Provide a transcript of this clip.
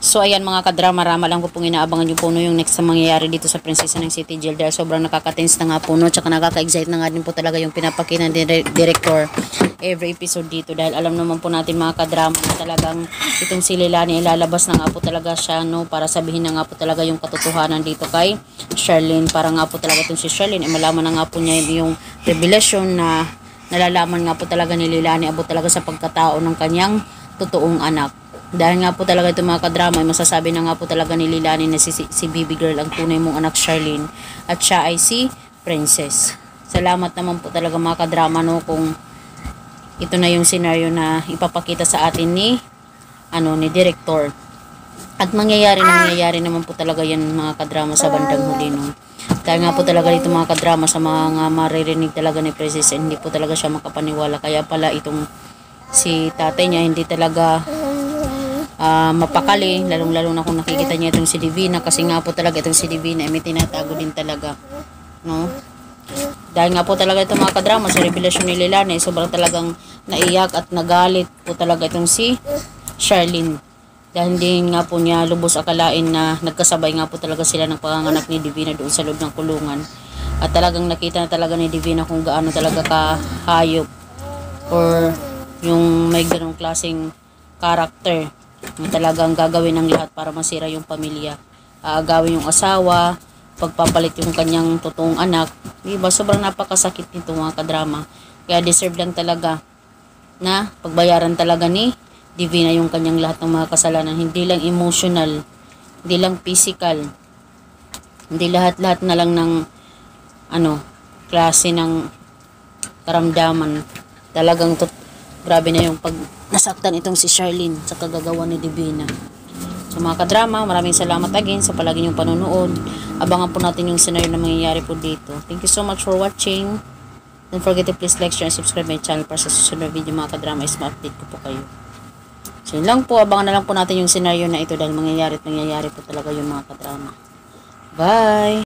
So ayan mga kadrama-rama lang po pong inaabangan nyo po yung next na mangyayari dito sa Prinsesa ng City Jail dahil sobrang nakaka-tense na nga po tsaka nakaka-excite na nga din po talaga yung pinapakita ng director every episode dito dahil alam naman po natin mga kadrama na talagang itong si Leilani ilalabas na nga po talaga siya para sabihin na nga po talaga yung katotohanan dito kay Sharlene para nga po talaga itong si Sharlene malaman na nga po niya yung revelation na nalalaman nga po talaga ni Leilani abot talaga sa pagkatao ng kanyang totoong anak. Dahil nga po talaga ito mga kadrama, masasabi na nga po talaga ni Leilani na si baby girl ang tunay mong anak Sharlene at siya ay si Princess. Salamat naman po talaga mga kadrama kung ito na yung scenario na ipapakita sa atin ni director. At mangyayari naman po talaga yan mga kadrama sa bandang huli Dahil nga po talaga dito mga kadrama sa mga maririnig talaga ni Princess hindi po talaga siya makapaniwala. Kaya pala itong si tatay niya hindi talaga mapakali, lalong-lalo na kung nakikita niya itong si Divina kasi nga po talaga itong si Divina may tinatago din talaga dahil nga po talaga itong mga kadrama sa revelasyon ni Leilani sobrang talagang naiyak at nagalit po talaga itong si Sharlene dahil hindi nga po niya lubos akalain na nagkasabay nga po talaga sila ng panganganak ni Divina doon sa loob ng kulungan at talagang nakita na talaga ni Divina kung gaano talaga kahayop or yung may ganong klaseng karakter na talagang gagawin ng lahat para masira yung pamilya. Aagawin yung asawa, pagpapalit yung kanyang totoong anak. Diba? Sobrang napakasakit nito mga kadrama. Kaya deserve lang talaga na pagbayaran talaga ni Divina yung kanyang lahat ng mga kasalanan. Hindi lang emotional, hindi lang physical, hindi lahat-lahat na lang ng klase ng karamdaman. Talagang grabe na yung pag nasaktan itong si Sharlene sa kagagawa ni Divina. So mga kadrama, maraming salamat again sa palagi niyong panonood. Abangan po natin yung scenario na mangyayari po dito. Thank you so much for watching. Don't forget to please like, share, and subscribe my channel para sa susunod na video mga kadrama is ma-update ko po kayo. So yun lang po, abangan na lang po natin yung scenario na ito dahil mangyayari po talaga yung mga kadrama. Bye!